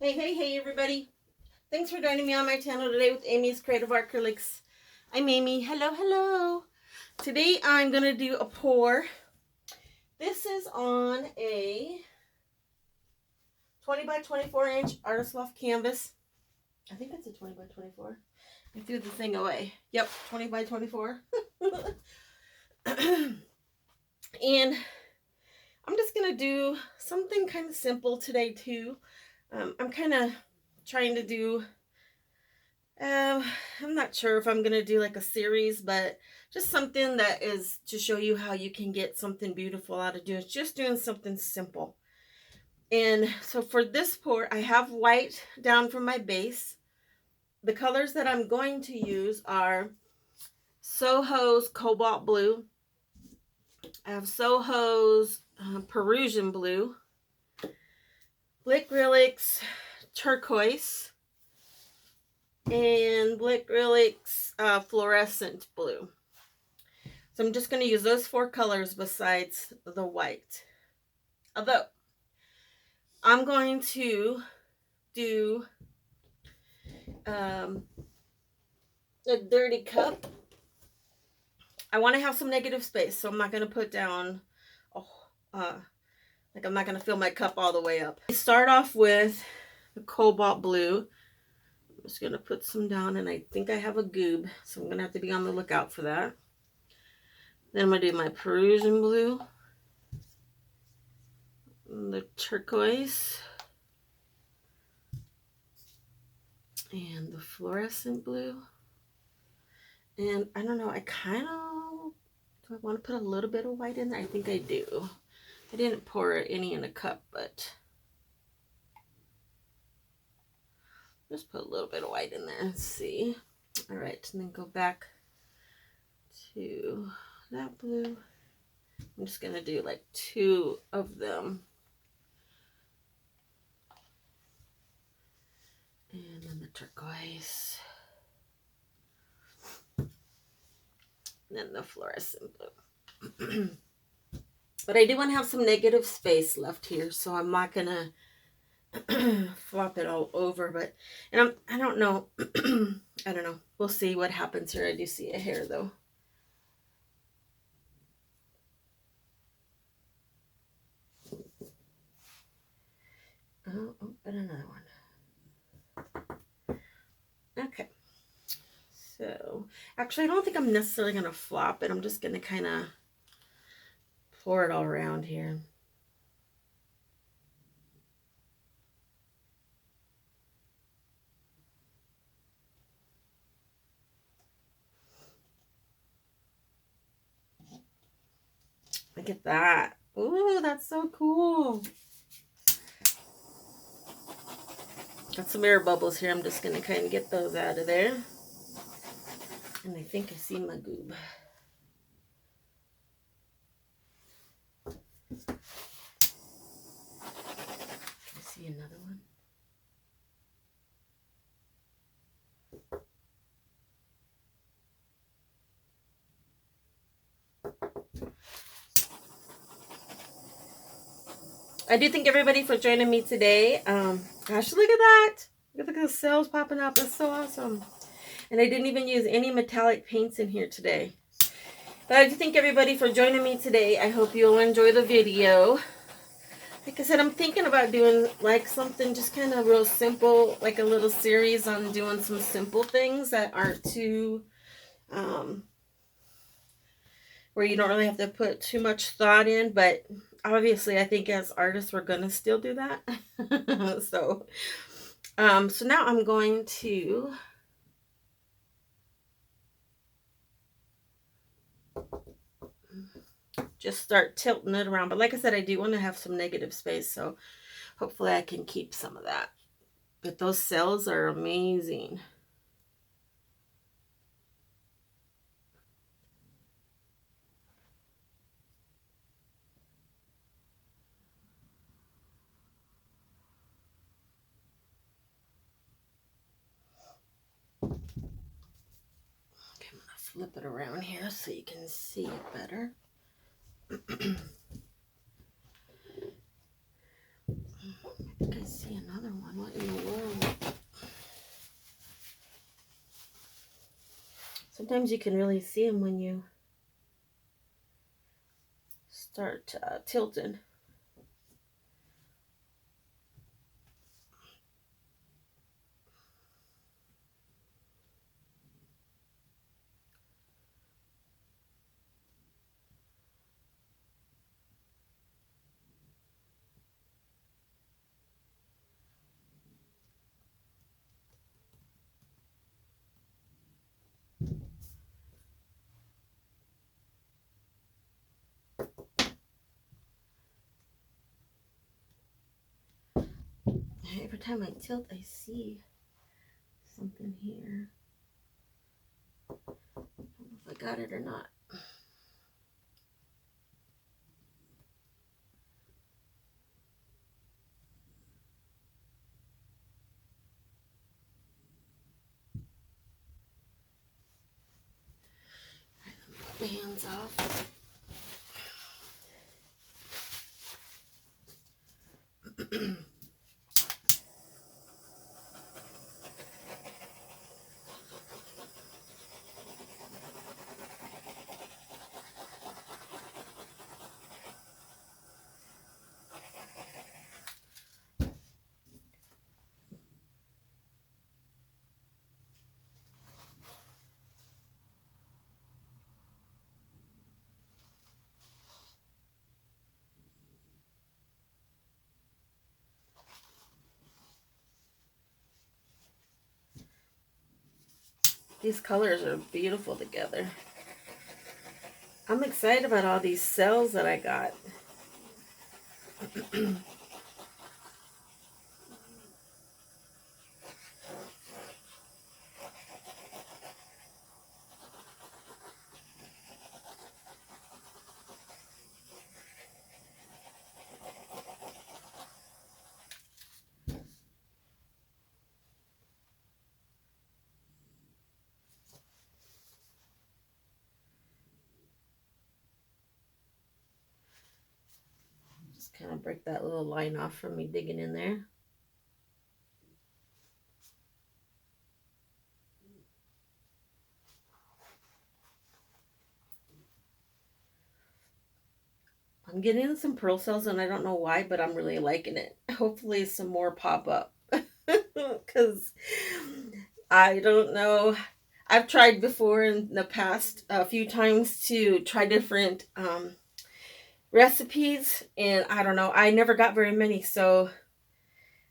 Hey everybody. Thanks for joining me on my channel today with AmysCreativeAcrylics. I'm Amy. Hello. Today I'm going to do a pour. This is on a 20 by 24 inch Artist Loft canvas. I think it's a 20 by 24. I threw the thing away. Yep, 20 by 24. And I'm just going to do something kind of simple today too. I'm kind of trying to do, I'm not sure if I'm going to do like a series, but just something that is to show you how you can get something beautiful out of doing, just doing something simple. And so for this pour, I have white down from my base. The colors that I'm going to use are SoHo's Cobalt Blue. I have SoHo's Prussian Blue. Blinkrylic Turquoise, and Blinkrylic Florescent Blue. So I'm just going to use those four colors besides the white. Although, I'm going to do a dirty cup. I want to have some negative space, so I'm not going to put down, like I'm not going to fill my cup all the way up. I start off with the Cobalt Blue. I'm just going to put some down, and I think I have a goob, so I'm going to have to be on the lookout for that. Then I'm going to do my Prussian Blue, the Turquoise, and the Florescent Blue. And I don't know, I kind of, do I want to put a little bit of white in there? I think I do. I didn't pour any in a cup, but just put a little bit of white in there and see. All right, and then go back to that blue. I'm just going to do like two of them. And then the turquoise. And then the fluorescent blue. But I do want to have some negative space left here, so I'm not going to flop it all over. But, and I don't know. I don't know. We'll see what happens here. I do see a hair though. Oh, and another one. Okay. So, actually, I don't think I'm necessarily going to flop it. I'm just going to kind of pour it all around here. Look at that. Ooh, that's so cool. Got some air bubbles here. I'm just going to kind of get those out of there. And I think I see my goob. I see another one. I do thank everybody for joining me today. Gosh, look at that. Look at the cells popping up. That's so awesome. And I didn't even use any metallic paints in here today. But I do thank everybody for joining me today. I hope you'll enjoy the video. Like I said, I'm thinking about doing like something just kind of real simple, like a little series on doing some simple things that aren't too, where you don't really have to put too much thought in. But obviously, I think as artists, we're going to still do that. So now I'm going to just start tilting it around. But like I said, I do want to have some negative space, so hopefully I can keep some of that. But those cells are amazing. Okay, I'm going to flip it around here so you can see it better. I think I see another one. What in the sometimes you can really see them when you start tilting. Every time I tilt, I see something here. I don't know if I got it or not. My hands off. These colors are beautiful together. I'm excited about all these cells that I got. Just kind of break that little line off from me digging in there. I'm getting some pearl cells and I don't know why, but I'm really liking it. Hopefully some more pop up. Because I don't know. I've tried before in the past a few times to try different recipes, and I don't know. I never got very many, so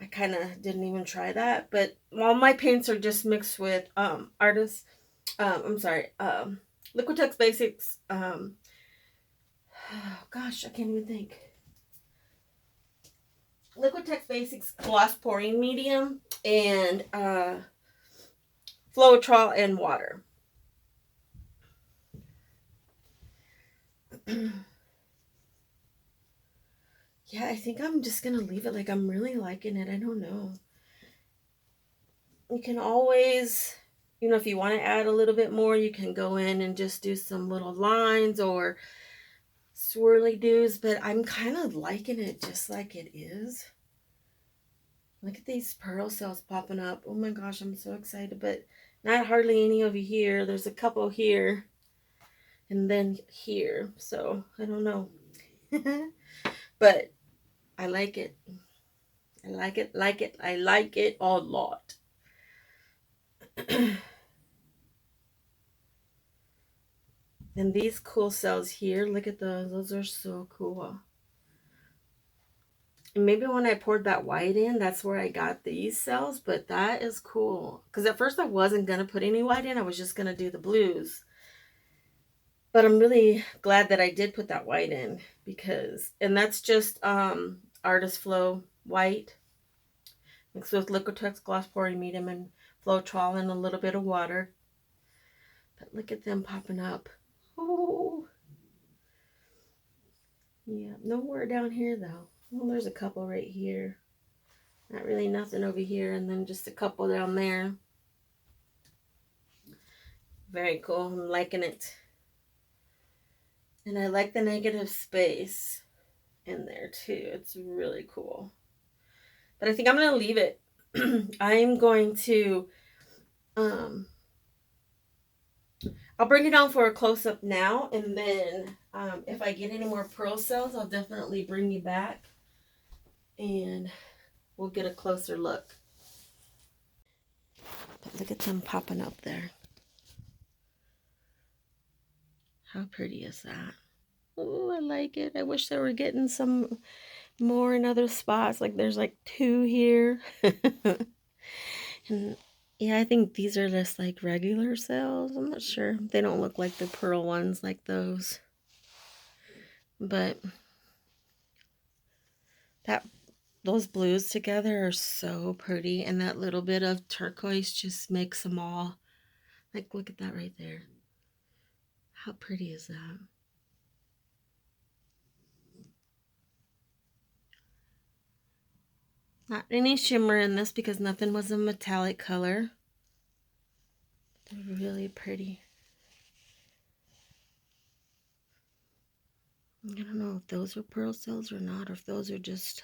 I kind of didn't even try that. But all my paints are just mixed with Liquitex Basics. Oh gosh, I can't even think. Liquitex Basics Gloss Pouring Medium and Floetrol and water. Yeah, I think I'm just going to leave it. Like, I'm really liking it. I don't know. You can always, if you want to add a little bit more, you can go in and just do some little lines or swirly doos. But I'm kind of liking it just like it is. Look at these pearl cells popping up. Oh my gosh, I'm so excited. But not hardly any over here. There's a couple here. And then here. So, I don't know. But I like it. I like it. I like it a lot. And these cool cells here, look at those. Those are so cool. And maybe when I poured that white in, that's where I got these cells. But that is cool. Because at first I wasn't going to put any white in. I was just going to do the blues. But I'm really glad that I did put that white in. And that's just Artist Flow white. Mixed with Liquitex Gloss Pouring Medium and Floetrol and a little bit of water. But look at them popping up. Oh. Yeah, nowhere down here though. Well, there's a couple right here. Not really nothing over here, and then just a couple down there. Very cool. I'm liking it. And I like the negative space in there too. It's really cool. But I think I'm going to leave it. I'm going to I'll bring it on for a close-up now, and then if I get any more pearl cells, I'll definitely bring you back and we'll get a closer look. But look at them popping up there. How pretty is that? Oh, I like it. I wish they were getting some more in other spots. Like there's like 2 here. And yeah, I think these are just like regular cells. I'm not sure. They don't look like the pearl ones like those. But those blues together are so pretty. And that little bit of turquoise just makes them all. Like, look at that right there. How pretty is that? Not any shimmer in this because nothing was a metallic color. They're really pretty. I don't know if those are pearl cells or not, or if those are just...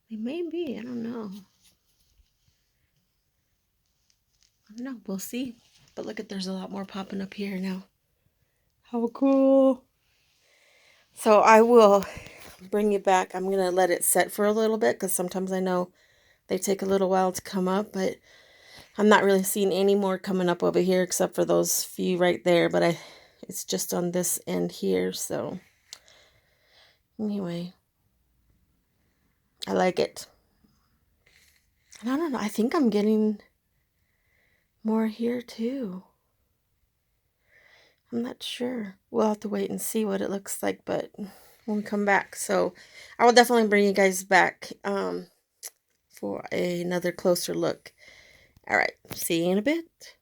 They may be, I don't know. I don't know, we'll see. But look at, there's a lot more popping up here now. How cool. So I will bring you back. I'm going to let it set for a little bit because sometimes I know they take a little while to come up, but I'm not really seeing any more coming up over here except for those few right there, but it's just on this end here, so anyway, I like it. And I don't know, I think I'm getting more here too. I'm not sure. We'll have to wait and see what it looks like, but when we come back. So I will definitely bring you guys back for another closer look. All right, see you in a bit.